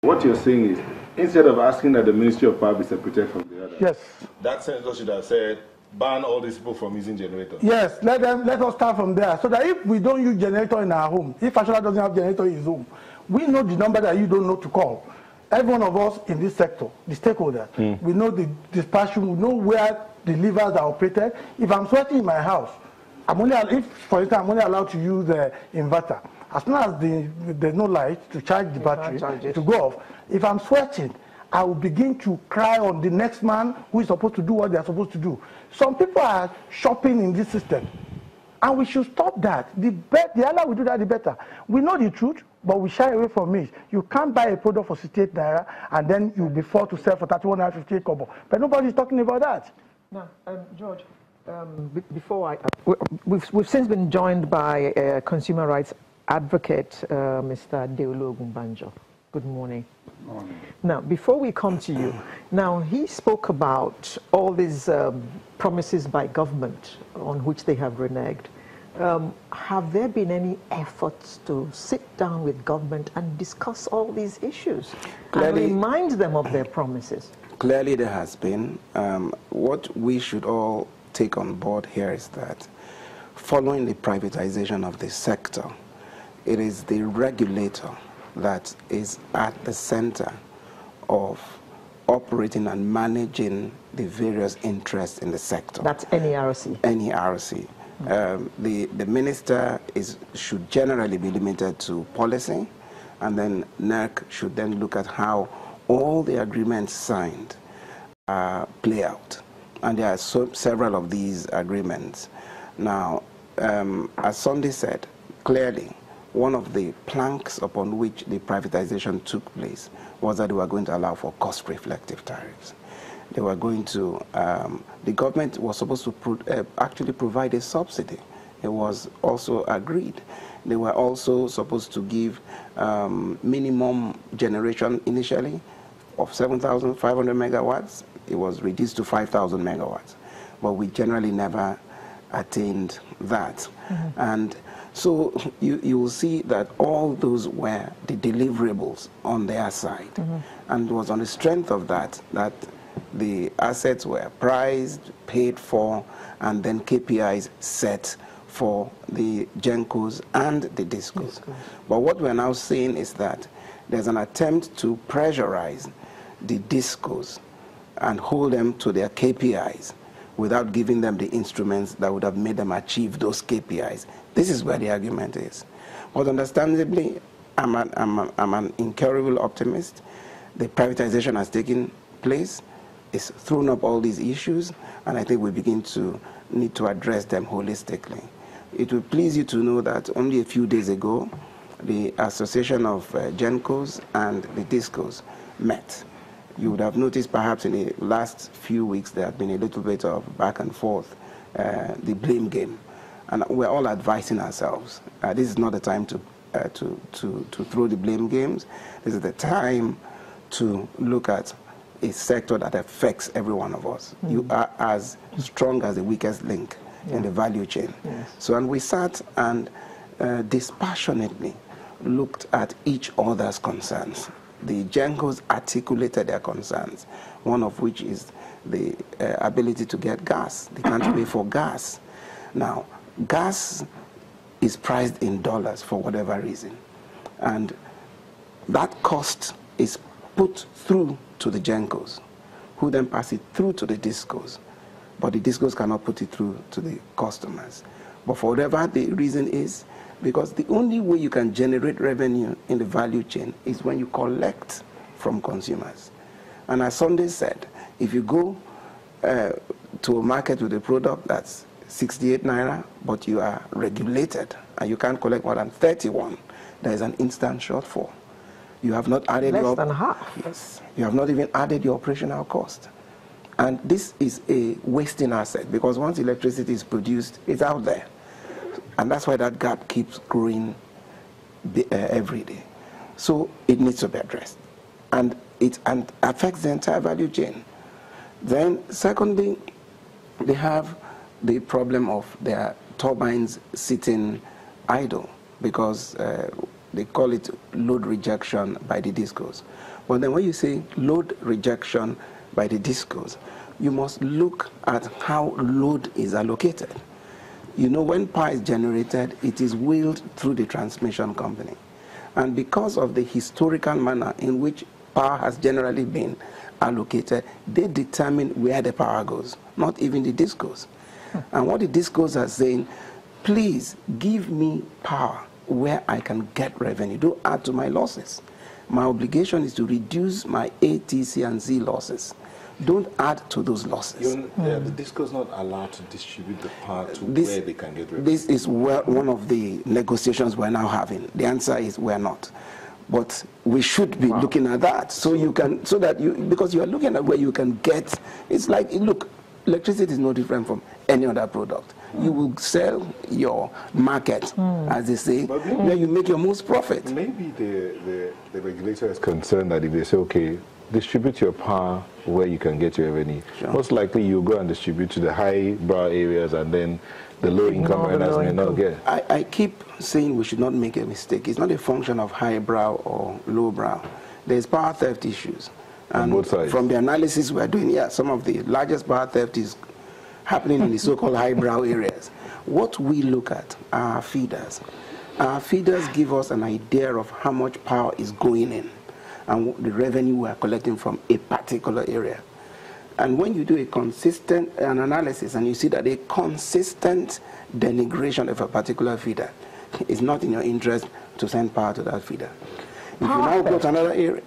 What you're saying is, instead of asking that the Ministry of Power be separated from the other, yes, that senator should have said, ban all these people from using generators. Yes, let us start from there. So that if we don't use generator in our home, if Ashola doesn't have generator in his home, we know the number that you don't know to call. Every one of us in this sector, the stakeholders, we know the dispatching, we know where the levers are operated. If I'm sweating in my house, for instance, I'm only allowed to use the inverter. As soon as there's no light to charge the battery, to go off, if I'm sweating, I will begin to cry on the next man who is supposed to do what they are supposed to do. Some people are shopping in this system, and we should stop that. The earlier we do that, the better. We know the truth, but we shy away from it. You can't buy a product for 68 naira, and then you'll be forced to sell for 31.58 kobo. But nobody's talking about that. Now, George, we've since been joined by consumer rights advocate, Mr. Deolo Ogunbanjo. Good morning. Good morning. Now, before we come to you, now he spoke about all these promises by government on which they have reneged. Have there been any efforts to sit down with government and discuss all these issues and remind them of their promises? Clearly there has been. What we should all take on board here is that following the privatization of the sector, it is the regulator that is at the center of operating and managing the various interests in the sector. That's NERC. NERC. The minister should generally be limited to policy, and then NERC should then look at how all the agreements signed play out. And there are several of these agreements. Now, as Sunday said, clearly, one of the planks upon which the privatization took place was that they were going to allow for cost-reflective tariffs. They were going to, the government was supposed to actually provide a subsidy. It was also agreed. They were also supposed to give minimum generation initially of 7,500 megawatts. It was reduced to 5,000 megawatts. But we generally never attained that. And so you will see that all those were the deliverables on their side. And it was on the strength of that that the assets were priced, paid for, and then KPIs set for the GENCOs and the DISCOs. But what we're now seeing is that there's an attempt to pressurize the DISCOs and hold them to their KPIs without giving them the instruments that would have made them achieve those KPIs. This is where the argument is. But understandably, I'm an incurable optimist. The privatization has taken place. It's thrown up all these issues, and I think we begin to need to address them holistically. It will please you to know that only a few days ago, the Association of GENCOs and the DISCOs met. You would have noticed perhaps in the last few weeks there have been a little bit of back and forth, the blame game. And we're all advising ourselves. This is not the time to throw the blame games. This is the time to look at a sector that affects every one of us. You are as strong as the weakest link in the value chain. So, and we sat and dispassionately looked at each other's concerns. The GENCOs articulated their concerns, one of which is the ability to get gas. They can't pay for gas. Now, gas is priced in dollars for whatever reason. And that cost is put through to the GENCOs, who then pass it through to the DISCOs. But the DISCOs cannot put it through to the customers. But for whatever the reason is, because the only way you can generate revenue in the value chain is when you collect from consumers. And as Sunday said, if you go to a market with a product that's 68 naira, but you are regulated and you can't collect more than 31, there is an instant shortfall. You have not added less than half. Yes. You have not even added your operational cost. And this is a wasting asset, because once electricity is produced, it's out there. And that's why that gap keeps growing every day. So it needs to be addressed. And it affects the entire value chain. Then secondly, they have the problem of their turbines sitting idle, because they call it load rejection by the DISCOs. But then when you say load rejection by the discos, you must look at how load is allocated. You know, when power is generated, it is wheeled through the transmission company. And because of the historical manner in which power has generally been allocated, they determine where the power goes, not even the discos. And what the discos are saying, please give me power where I can get revenue. Don't add to my losses. My obligation is to reduce my A, T, C, and Z losses. Don't add to those losses. The disco is not allowed to distribute the power to where they can get revenue. This is one of the negotiations we're now having. The answer is we're not. But we should be looking at that so you can, because you are looking at where you can get, it's like, look, electricity is no different from any other product. You will sell your market, as they say, where you make your most profit. Maybe the regulator is concerned that if they say, okay, distribute your power where you can get your revenue, most likely you go and distribute to the high-brow areas, and then the low-income earners may not get. I keep saying we should not make a mistake. It's not a function of high-brow or low-brow. There's power theft issues. And on both sides. From the analysis we're doing, some of the largest power theft is happening in the so-called high-brow areas. What we look at are our feeders. Our feeders give us an idea of how much power is going in and the revenue we are collecting from a particular area. And when you do a consistent analysis and you see that a consistent denigration of a particular feeder, it's not in your interest to send power to that feeder. If you now go to another area.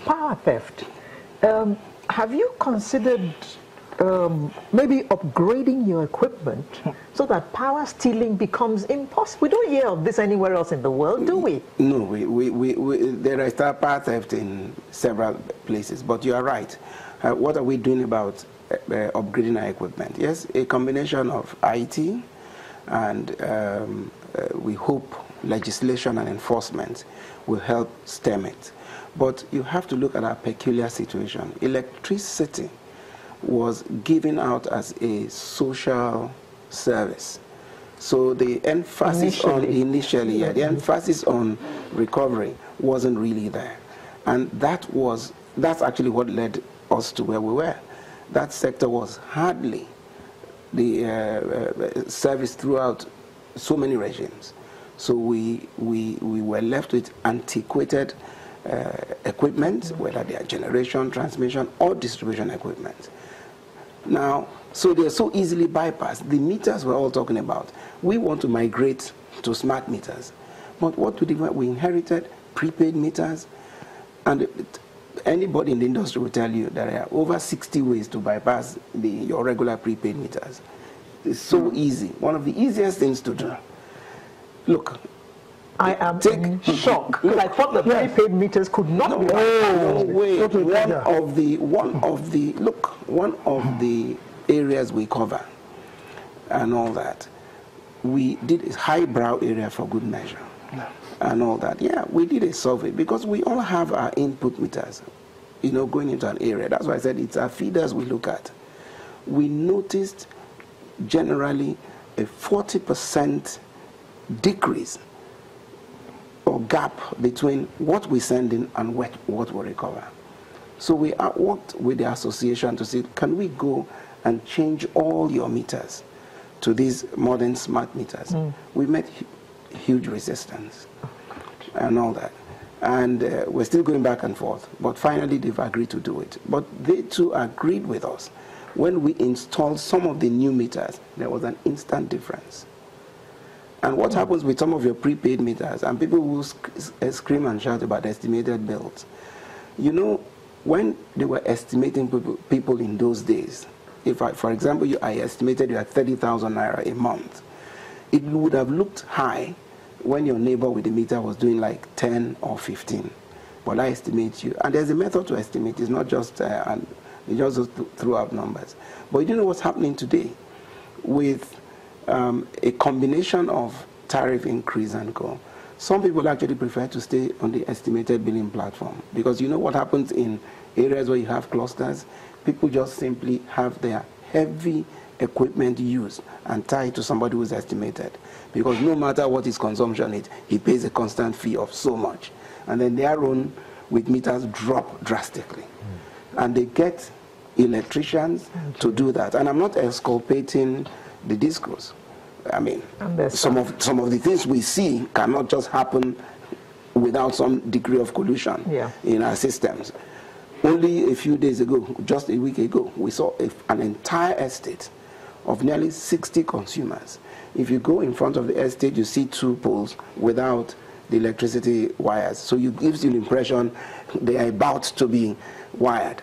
Power theft. Have you considered maybe upgrading your equipment so that power stealing becomes impossible? We don't hear of this anywhere else in the world, do we? No, there is power theft in several places, but you are right. What are we doing about upgrading our equipment? Yes, a combination of IT and we hope legislation and enforcement will help stem it. But you have to look at our peculiar situation. Electricity was given out as a social service. So the emphasis the emphasis on recovery wasn't really there. And that's actually what led us to where we were. That sector was hardly the service throughout so many regimes. So we were left with antiquated equipment, whether they are generation, transmission, or distribution equipment. Now, so they're so easily bypassed. The meters we're all talking about, we want to migrate to smart meters. But what we inherited prepaid meters, and anybody in the industry will tell you there are over 60 ways to bypass your regular prepaid meters. It's so easy. One of the easiest things to do. Look, I am in shock. Like what the prepaid meters could not be. No way. One of the areas we cover and all that, we did a highbrow area for good measure. And all that. Yeah, we did a survey because we all have our input meters, going into an area. That's why I said it's our feeders we look at. We noticed generally a 40% decrease or gap between what we send in and what we recover. So we worked with the association to say, can we go and change all your meters to these modern smart meters? We met huge resistance and all that. And we're still going back and forth. But finally, they've agreed to do it. But they too agreed with us. When we installed some of the new meters, there was an instant difference. And what happens with some of your prepaid meters, and people will scream and shout about estimated bills. When they were estimating people in those days, for example, I estimated you at 30,000 naira a month, it would have looked high when your neighbor with the meter was doing like 10 or 15. But I estimate you, and there's a method to estimate. It's not just, you just throw out numbers. But you know what's happening today? With a combination of tariff increase and go, some people actually prefer to stay on the estimated billing platform. Because you know what happens in areas where you have clusters? People just simply have their heavy equipment used and tied to somebody who's estimated. Because no matter what his consumption is, he pays a constant fee of so much. And then their own with meters drop drastically. And they get electricians to do that. And I'm not exculpating the discos. I mean, some of the things we see cannot just happen without some degree of collusion in our systems. Only a few days ago, just a week ago, we saw an entire estate of nearly 60 consumers. If you go in front of the estate, you see 2 poles without the electricity wires. So it gives you the impression they are about to be wired.